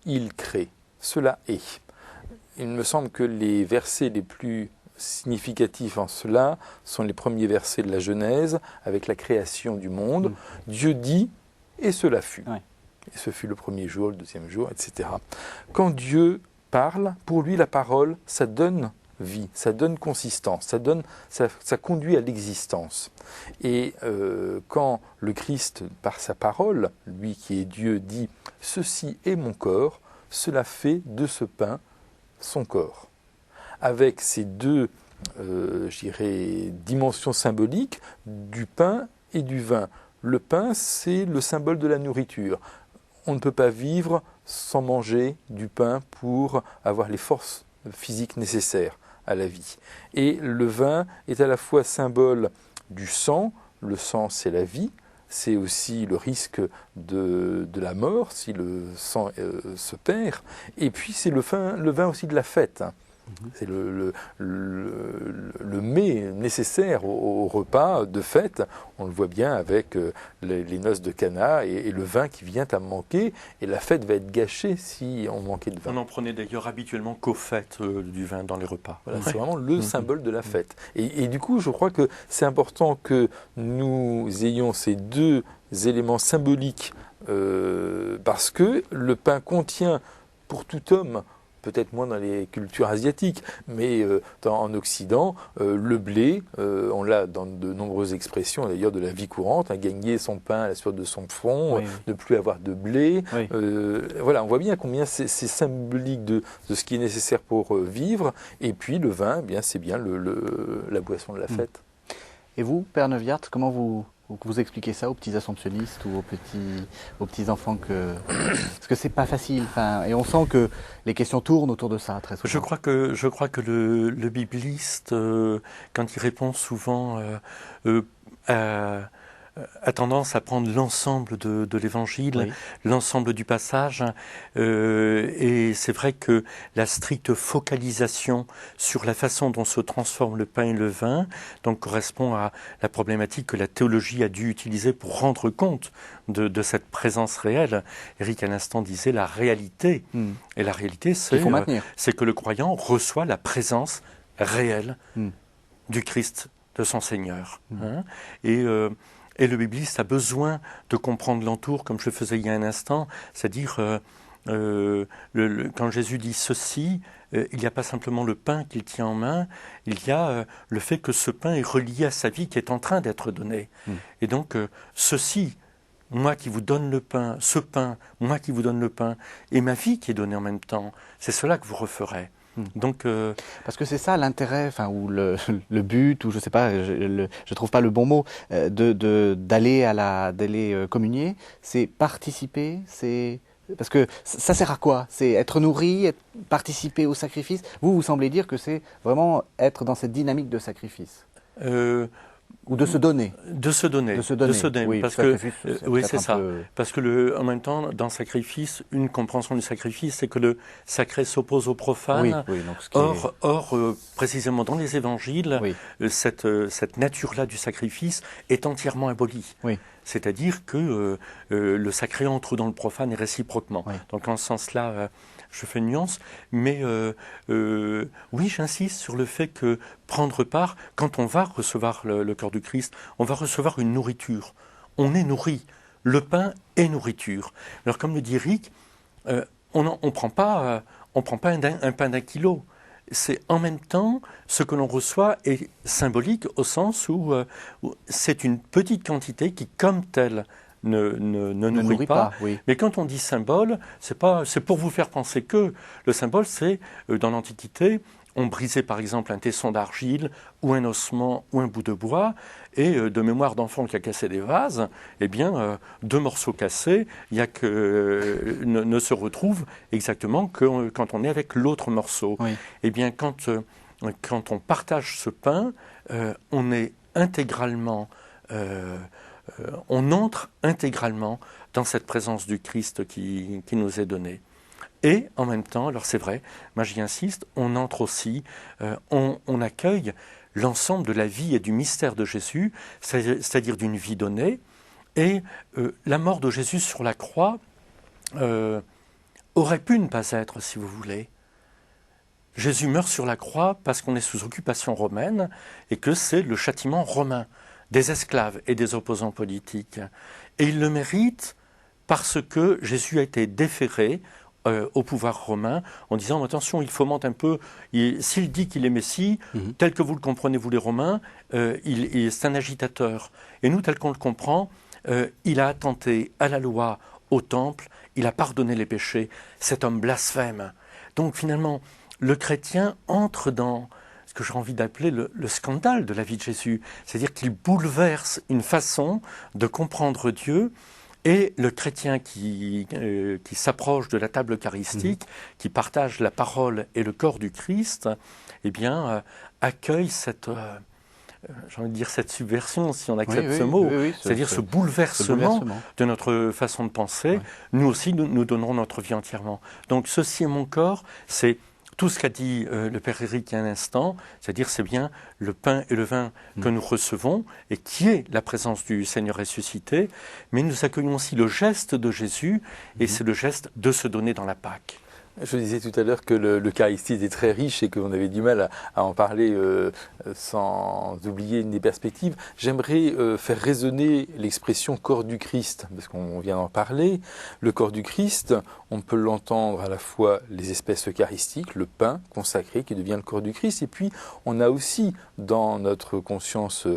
il crée. Cela est. Il me semble que les versets les plus significatifs en cela sont les premiers versets de la Genèse, avec la création du monde. Dieu dit, et cela fut. Ouais. Et ce fut le premier jour, le deuxième jour, etc. Quand Dieu parle, pour lui, la parole, ça donne vie, ça donne consistance, ça conduit à l'existence. Et quand le Christ, par sa parole, lui qui est Dieu, dit « Ceci est mon corps », cela fait de ce pain son corps. Avec ces deux, dimensions symboliques du pain et du vin. Le pain, c'est le symbole de la nourriture. On ne peut pas vivre sans manger du pain pour avoir les forces physiques nécessaires à la vie. Et le vin est à la fois symbole du sang, le sang c'est la vie, c'est aussi le risque de la mort si le sang se perd, et puis c'est le vin aussi de la fête. C'est le mets nécessaire au repas de fête. On le voit bien avec les noces de Cana et le vin qui vient à manquer. Et la fête va être gâchée si on manquait de vin. On en prenait d'ailleurs habituellement qu'aux fêtes du vin dans les repas. Voilà, c'est vraiment le symbole de la fête. Et du coup, je crois que c'est important que nous ayons ces deux éléments symboliques parce que le pain contient pour tout homme, peut-être moins dans les cultures asiatiques, mais en Occident, le blé, on l'a dans de nombreuses expressions, d'ailleurs de la vie courante, gagner son pain à la sueur de son front, ne plus avoir de blé. Oui. Voilà, on voit bien combien c'est symbolique de ce qui est nécessaire pour vivre. Et puis le vin, eh bien, c'est bien la boisson de la fête. Et vous, Père Neuwirth, comment vous expliquez ça aux petits assomptionnistes ou aux petits enfants parce que c'est pas facile. Et on sent que les questions tournent autour de ça très souvent. Je crois que le bibliste, quand il répond souvent à a tendance à prendre l'ensemble de l'Évangile, Oui. l'ensemble du passage, et c'est vrai que la stricte focalisation sur la façon dont se transforment le pain et le vin donc correspond à la problématique que la théologie a dû utiliser pour rendre compte de cette présence réelle. Éric, à l'instant, disait la réalité, et la réalité, Il faut maintenir. c'est que le croyant reçoit la présence réelle du Christ, de son Seigneur. Hein. Et le bibliste a besoin de comprendre l'entour, comme je le faisais il y a un instant, c'est-à-dire quand Jésus dit ceci, il n'y a pas simplement le pain qu'il tient en main, il y a le fait que ce pain est relié à sa vie qui est en train d'être donnée. Et donc, ceci, moi qui vous donne le pain, ce pain, moi qui vous donne le pain, et ma vie qui est donnée en même temps, c'est cela que vous referez. Donc, parce que c'est ça l'intérêt, enfin, ou le but, ou je sais pas, je trouve pas le bon mot, d'aller communier, c'est participer, c'est parce que ça sert à quoi? C'est être nourri, participer au sacrifice. Vous semblez dire que c'est vraiment être dans cette dynamique de sacrifice. Ou de se donner. De se donner. Oui, parce que oui, c'est ça. peu... Parce que en même temps, dans le sacrifice, une compréhension du sacrifice, c'est que le sacré s'oppose au profane. Oui, donc Or, précisément dans les évangiles, cette nature-là du sacrifice est entièrement abolie. Oui. C'est-à-dire que le sacré entre dans le profane et réciproquement. Oui. Donc en ce sens-là, je fais une nuance, mais oui, j'insiste sur le fait que prendre part, quand on va recevoir le corps du Christ, on va recevoir une nourriture. On est nourri. Le pain est nourriture. Alors comme le dit Eric, on ne prend pas un pain d'1 kilo. C'est en même temps, ce que l'on reçoit est symbolique au sens où c'est une petite quantité qui, comme telle, ne nourrit pas. Oui. Mais quand on dit symbole, c'est pour vous faire penser que le symbole, c'est, dans l'Antiquité, on brisait par exemple un tesson d'argile ou un ossement ou un bout de bois, et de mémoire d'enfant qui a cassé des vases, eh bien, 2 morceaux cassés, il y a que ne se retrouvent exactement que quand on est avec l'autre morceau. Oui. Eh bien, quand on partage ce pain, on est intégralement, on entre intégralement dans cette présence du Christ qui nous est donnée. Et en même temps, alors c'est vrai, moi j'y insiste, on entre aussi, on accueille l'ensemble de la vie et du mystère de Jésus, c'est-à-dire d'une vie donnée. Et la mort de Jésus sur la croix aurait pu ne pas être, si vous voulez. Jésus meurt sur la croix parce qu'on est sous occupation romaine et que c'est le châtiment romain des esclaves et des opposants politiques. Et il le mérite parce que Jésus a été déféré au pouvoir romain en disant attention, il fomente un peu, s'il dit qu'il est Messie, tel que vous le comprenez vous les Romains, c'est un agitateur. Et nous, tel qu'on le comprend, il a attenté à la loi, au temple, il a pardonné les péchés, cet homme blasphème. Donc finalement, le chrétien entre dans ce que j'ai envie d'appeler le scandale de la vie de Jésus, c'est-à-dire qu'il bouleverse une façon de comprendre Dieu. Et le chrétien qui s'approche de la table eucharistique, qui partage la parole et le corps du Christ, eh bien, accueille cette, j'ai envie de dire cette subversion, si on accepte ce mot, c'est-à-dire ce bouleversement de notre façon de penser. Oui. Nous aussi, nous donnerons notre vie entièrement. Donc, ceci est mon corps, c'est tout ce qu'a dit le Père Éric il y a un instant, c'est-à-dire c'est bien le pain et le vin que nous recevons et qui est la présence du Seigneur ressuscité, mais nous accueillons aussi le geste de Jésus et c'est le geste de se donner dans la Pâque. Je disais tout à l'heure que l'Eucharistie était très riche et qu'on avait du mal à en parler sans oublier une des perspectives. J'aimerais faire résonner l'expression corps du Christ, parce qu'on vient d'en parler. Le corps du Christ, on peut l'entendre à la fois les espèces eucharistiques, le pain consacré qui devient le corps du Christ, et puis on a aussi dans notre conscience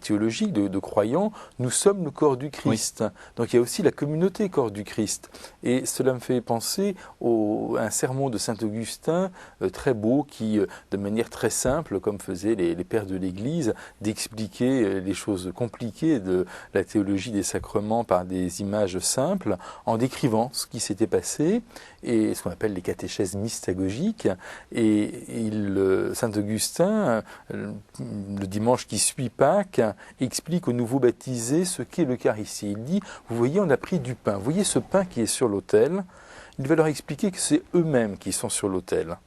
théologique de croyants, nous sommes le corps du Christ. Oui. Donc il y a aussi la communauté corps du Christ. Et cela me fait penser à un sermon de saint Augustin très beau qui, de manière très simple, comme faisaient les pères de l'Église, d'expliquer les choses compliquées de la théologie des sacrements par des images simples, en décrivant ce qui s'était passé, et ce qu'on appelle les catéchèses mystagogiques. Et saint Augustin, le dimanche qui suit Pâques, explique aux nouveaux baptisés ce qu'est l'Eucharistie. Il dit, vous voyez, on a pris du pain. Vous voyez ce pain qui est sur l'autel? Il va leur expliquer que c'est eux-mêmes qui sont sur l'autel.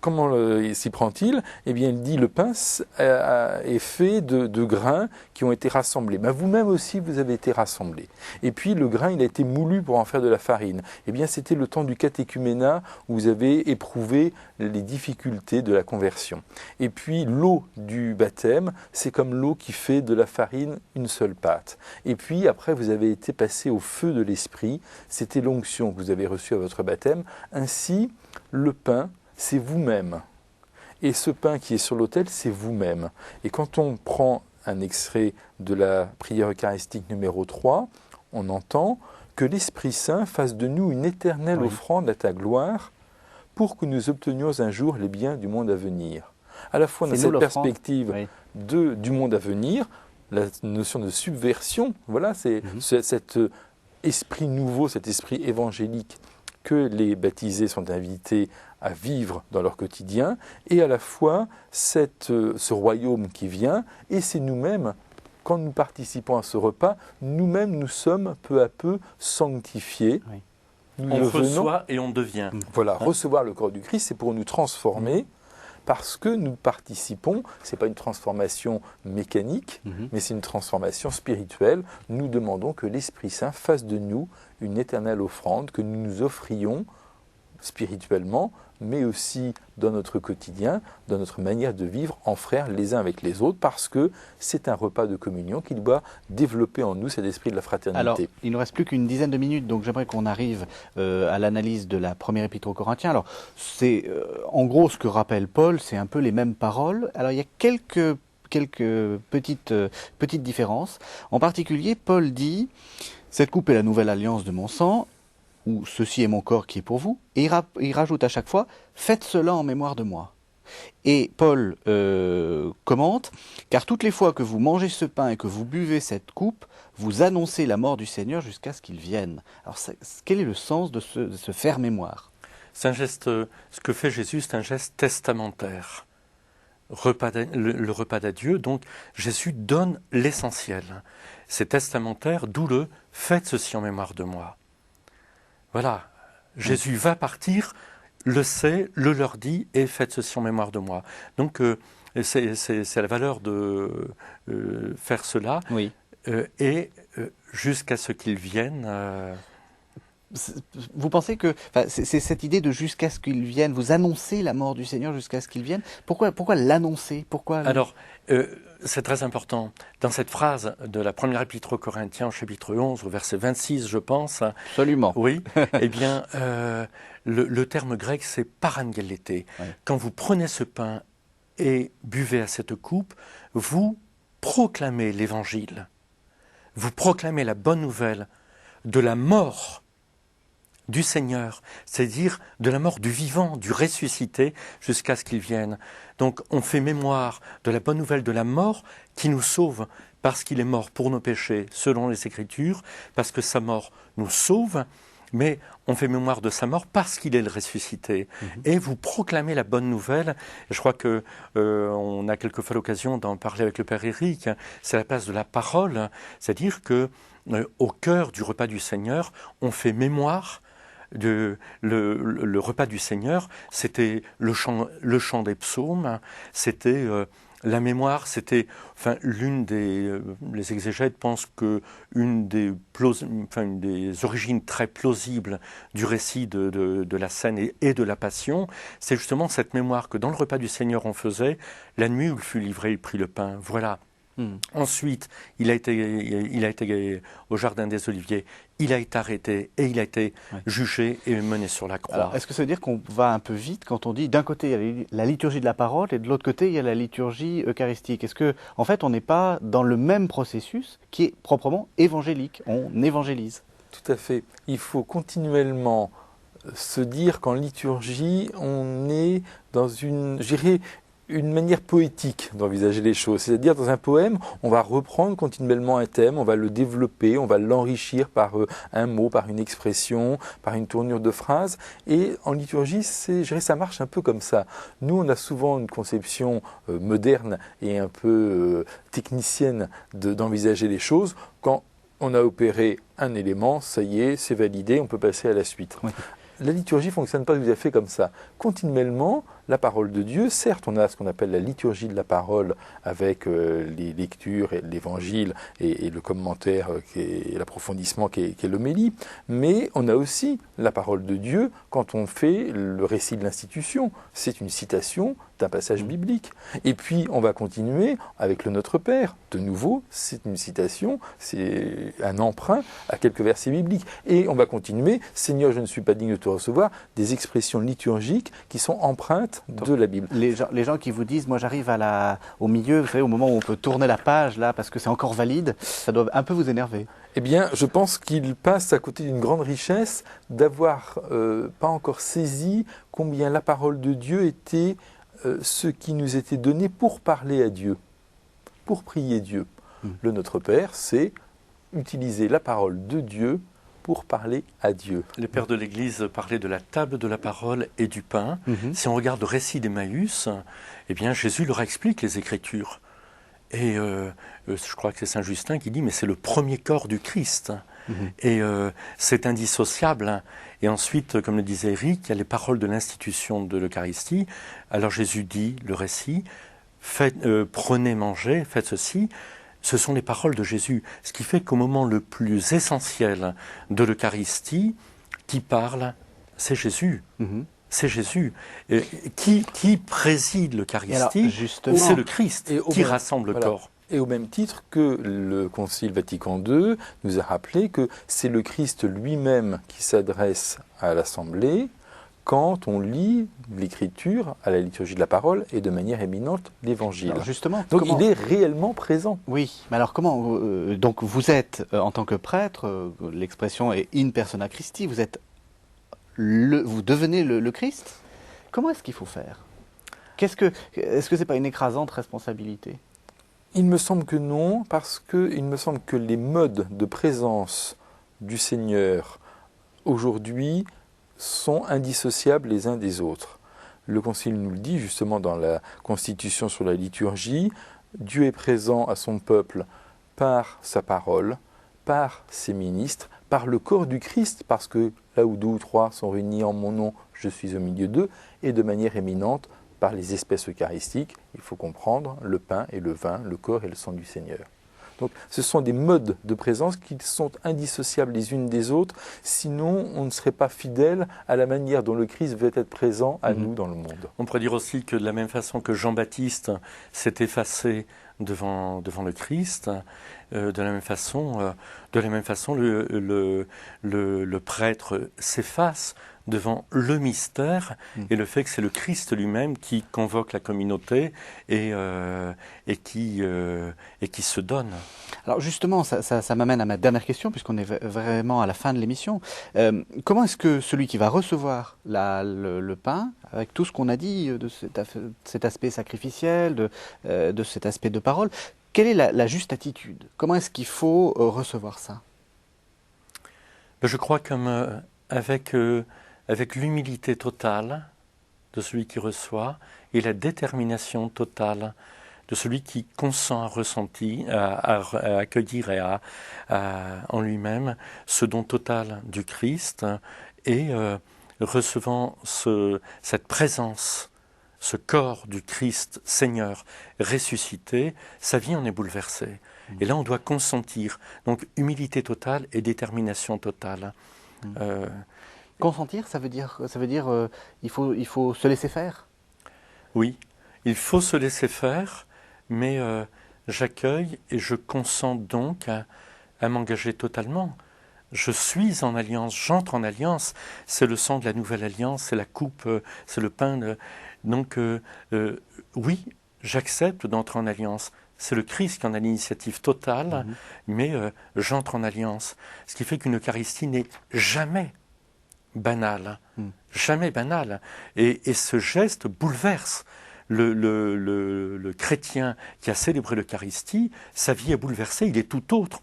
Comment s'y prend-il? Eh bien, il dit, le pain est fait de grains qui ont été rassemblés. Ben, vous-même aussi, vous avez été rassemblés. Et puis, le grain, il a été moulu pour en faire de la farine. Eh bien, c'était le temps du catéchuménat où vous avez éprouvé les difficultés de la conversion. Et puis, l'eau du baptême, c'est comme l'eau qui fait de la farine une seule pâte. Et puis, après, vous avez été passé au feu de l'esprit. C'était l'onction que vous avez reçue à votre baptême. Ainsi, le pain, c'est vous-même. Et ce pain qui est sur l'autel, c'est vous-même. Et quand on prend un extrait de la prière eucharistique numéro 3, on entend que l'Esprit Saint fasse de nous une éternelle offrande à ta gloire pour que nous obtenions un jour les biens du monde à venir. À la fois dans cette perspective du monde à venir, la notion de subversion, voilà, c'est cet esprit nouveau, cet esprit évangélique que les baptisés sont invités à vivre dans leur quotidien, et à la fois ce royaume qui vient, et c'est nous-mêmes, quand nous participons à ce repas, nous-mêmes nous sommes peu à peu sanctifiés. Oui. On reçoit et on devient. Voilà, recevoir le corps du Christ, c'est pour nous transformer, parce que nous participons, ce n'est pas une transformation mécanique, mais c'est une transformation spirituelle. Nous demandons que l'Esprit Saint fasse de nous une éternelle offrande, que nous nous offrions spirituellement, mais aussi dans notre quotidien, dans notre manière de vivre en frères les uns avec les autres, parce que c'est un repas de communion qui doit développer en nous cet esprit de la fraternité. Alors, il ne nous reste plus qu'une dizaine de minutes, donc j'aimerais qu'on arrive à l'analyse de la première épître aux Corinthiens. Alors, c'est en gros ce que rappelle Paul, c'est un peu les mêmes paroles. Alors, il y a quelques petites différences. En particulier, Paul dit « Cette coupe est la nouvelle alliance de mon sang », ou « Ceci est mon corps qui est pour vous », et il rajoute à chaque fois « Faites cela en mémoire de moi ». Et Paul commente « Car toutes les fois que vous mangez ce pain et que vous buvez cette coupe, vous annoncez la mort du Seigneur jusqu'à ce qu'il vienne. » Alors quel est le sens de se faire mémoire? C'est un geste, ce que fait Jésus, c'est un geste testamentaire. Le repas d'adieu, donc Jésus donne l'essentiel. C'est testamentaire, d'où le « Faites ceci en mémoire de moi ». Voilà, Jésus va partir, le sait, le leur dit, et faites ceci en mémoire de moi. Donc, c'est la valeur de faire cela, et jusqu'à ce qu'il vienne. Vous pensez que c'est cette idée de jusqu'à ce qu'il vienne, vous annoncez la mort du Seigneur jusqu'à ce qu'il vienne? Pourquoi l'annoncer? Alors, c'est très important. Dans cette phrase de la première épître aux Corinthiens, chapitre 11, au verset 26, je pense. Absolument. Oui. Eh bien, le terme grec, c'est parangelété. Oui. Quand vous prenez ce pain et buvez à cette coupe, vous proclamez l'évangile. Vous proclamez la bonne nouvelle de la mort du Seigneur, c'est-à-dire de la mort du vivant, du ressuscité, jusqu'à ce qu'il vienne. Donc on fait mémoire de la bonne nouvelle de la mort qui nous sauve, parce qu'il est mort pour nos péchés, selon les Écritures, parce que sa mort nous sauve, mais on fait mémoire de sa mort parce qu'il est le ressuscité. Et vous proclamez la bonne nouvelle. Je crois que on a quelquefois l'occasion d'en parler avec le Père Éric. C'est la place de la parole, c'est-à-dire que au cœur du repas du Seigneur, on fait mémoire le repas du Seigneur, c'était le chant des psaumes, c'était la mémoire, c'était, l'une des, les exégètes pensent que une des origines très plausibles du récit de la scène et de la Passion, c'est justement cette mémoire que dans le repas du Seigneur on faisait, la nuit où il fut livré, il prit le pain, voilà. Ensuite, il a été au Jardin des Oliviers, il a été arrêté et il a été jugé et mené sur la croix. Alors, est-ce que ça veut dire qu'on va un peu vite quand on dit d'un côté il y a la liturgie de la parole et de l'autre côté il y a la liturgie eucharistique? Est-ce que en fait on n'est pas dans le même processus qui est proprement évangélique? On évangélise. Tout à fait. Il faut continuellement se dire qu'en liturgie, on est dans une, je dirais, une manière poétique d'envisager les choses. C'est-à-dire, dans un poème, on va reprendre continuellement un thème, on va le développer, on va l'enrichir par un mot, par une expression, par une tournure de phrase. Et en liturgie, je dirais, ça marche un peu comme ça. Nous, on a souvent une conception moderne et un peu technicienne d'envisager les choses. Quand on a opéré un élément, ça y est, c'est validé, on peut passer à la suite. Oui. La liturgie ne fonctionne pas tout à fait comme ça. Continuellement, la parole de Dieu, certes, on a ce qu'on appelle la liturgie de la parole avec les lectures et l'évangile et le commentaire et l'approfondissement qui est l'homélie, mais on a aussi la parole de Dieu quand on fait le récit de l'institution. C'est une citation d'un passage biblique. Et puis, on va continuer avec le Notre Père. De nouveau, c'est une citation, c'est un emprunt à quelques versets bibliques. Et on va continuer, Seigneur, je ne suis pas digne de te recevoir, des expressions liturgiques qui sont empreintes de la Bible. Les gens qui vous disent, moi j'arrive au milieu, vous savez, au moment où on peut tourner la page, là, parce que c'est encore valide, ça doit un peu vous énerver. Eh bien, je pense qu'ils passent à côté d'une grande richesse d'avoir pas encore saisi combien la parole de Dieu était ce qui nous était donné pour parler à Dieu, pour prier Dieu. Le Notre Père, c'est utiliser la parole de Dieu pour parler à Dieu. Les pères de l'Église parlaient de la table de la parole et du pain. Si on regarde le récit d'Emmaüs, eh bien Jésus leur explique les Écritures. Et je crois que c'est Saint Justin qui dit, mais c'est le premier corps du Christ. Et c'est indissociable. Et ensuite, comme le disait Eric, il y a les paroles de l'institution de l'Eucharistie. Alors Jésus dit, le récit, prenez, mangez, faites ceci. Ce sont les paroles de Jésus. Ce qui fait qu'au moment le plus essentiel de l'Eucharistie, qui parle, c'est Jésus. C'est Jésus. Qui préside l'Eucharistie, c'est le Christ qui rassemble le corps. Et au même titre que le Concile Vatican II nous a rappelé que c'est le Christ lui-même qui s'adresse à l'Assemblée quand on lit l'Écriture à la liturgie de la parole et de manière éminente l'Évangile. Alors justement, donc il est réellement présent. Oui, mais alors comment donc vous êtes, en tant que prêtre, l'expression est in persona Christi, vous devenez le Christ. Comment est-ce qu'il faut faire ? Est-ce que c'est pas une écrasante responsabilité ? Il me semble que non, parce qu'il me semble que les modes de présence du Seigneur aujourd'hui sont indissociables les uns des autres. Le Concile nous le dit justement dans la Constitution sur la liturgie, Dieu est présent à son peuple par sa parole, par ses ministres, par le corps du Christ, parce que là où 2 ou 3 sont réunis en mon nom, je suis au milieu d'eux, et de manière éminente par les espèces eucharistiques, il faut comprendre le pain et le vin, le corps et le sang du Seigneur. Donc ce sont des modes de présence qui sont indissociables les unes des autres, sinon on ne serait pas fidèle à la manière dont le Christ veut être présent à nous dans le monde. On pourrait dire aussi que de la même façon que Jean-Baptiste s'est effacé devant le Christ, de la même façon le prêtre s'efface devant le mystère et le fait que c'est le Christ lui-même qui convoque la communauté et qui se donne. Alors justement, ça m'amène à ma dernière question, puisqu'on est vraiment à la fin de l'émission. Comment est-ce que celui qui va recevoir le pain, avec tout ce qu'on a dit de cet aspect sacrificiel, de cet aspect de parole, quelle est la juste attitude ? Comment est-ce qu'il faut recevoir ça ? Je crois comme avec l'humilité totale de celui qui reçoit et la détermination totale de celui qui consent à ressentir, à accueillir et en lui-même ce don total du Christ et recevant cette présence, ce corps du Christ Seigneur ressuscité, sa vie en est bouleversée. Et là, on doit consentir. Donc, humilité totale et détermination totale. Consentir, ça veut dire il faut se laisser faire ? Oui, il faut se laisser faire, mais j'accueille et je consens donc à m'engager totalement. Je suis en alliance, j'entre en alliance, c'est le sang de la nouvelle alliance, c'est la coupe, c'est le pain. Donc oui, j'accepte d'entrer en alliance. C'est le Christ qui en a l'initiative totale, mais j'entre en alliance. Ce qui fait qu'une Eucharistie n'est jamais banal. Jamais banal. Et ce geste bouleverse le chrétien qui a célébré l'Eucharistie. Sa vie est bouleversée, il est tout autre.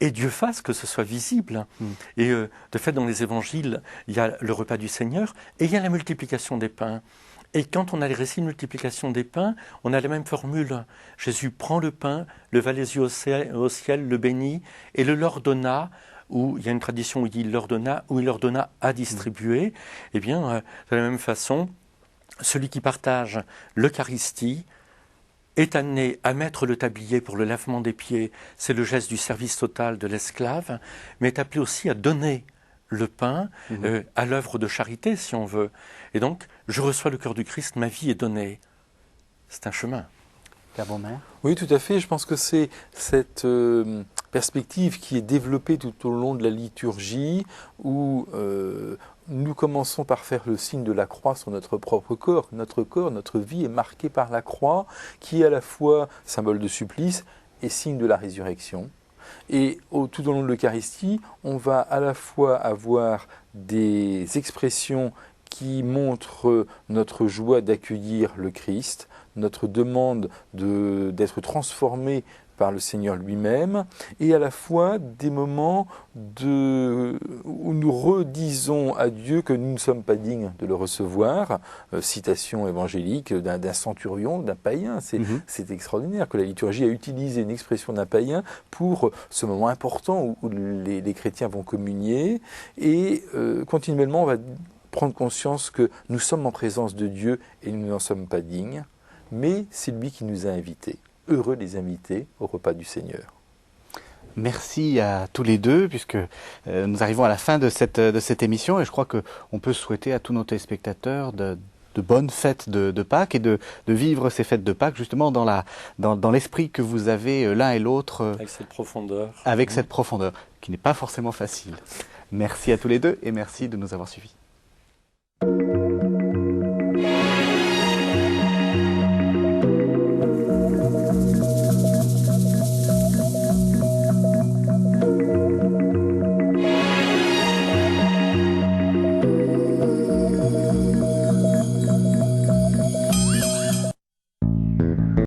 Et Dieu fasse que ce soit visible. Et de fait, dans les évangiles, il y a le repas du Seigneur et il y a la multiplication des pains. Et quand on a les récits de multiplication des pains, on a la même formule. Jésus prend le pain, leva les yeux au ciel, le bénit et le leur donna, où il y a une tradition où il leur donna à distribuer. Eh bien, de la même façon, celui qui partage l'Eucharistie est amené à mettre le tablier pour le lavement des pieds, c'est le geste du service total de l'esclave, mais est appelé aussi à donner le pain à l'œuvre de charité, si on veut. Et donc, je reçois le cœur du Christ, ma vie est donnée. C'est un chemin. Oui, tout à fait. Je pense que c'est cette perspective qui est développée tout au long de la liturgie où nous commençons par faire le signe de la croix sur notre propre corps. Notre vie est marquée par la croix qui est à la fois symbole de supplice et signe de la résurrection. Et tout au long de l'Eucharistie, on va à la fois avoir des expressions qui montrent notre joie d'accueillir le Christ, notre demande d'être transformé par le Seigneur lui-même, et à la fois des moments où nous redisons à Dieu que nous ne sommes pas dignes de le recevoir. Citation évangélique d'un centurion, d'un païen. C'est extraordinaire que la liturgie a utilisé une expression d'un païen pour ce moment important où les chrétiens vont communier, et continuellement on va prendre conscience que nous sommes en présence de Dieu et nous n'en sommes pas dignes, mais c'est lui qui nous a invités. Heureux les invités au repas du Seigneur. Merci à tous les deux, puisque nous arrivons à la fin de cette émission, et je crois qu'on peut souhaiter à tous nos téléspectateurs de bonnes fêtes de Pâques et de vivre ces fêtes de Pâques justement dans l'esprit que vous avez l'un et l'autre. Avec cette profondeur. Avec cette profondeur, qui n'est pas forcément facile. Merci à tous les deux et merci de nous avoir suivis.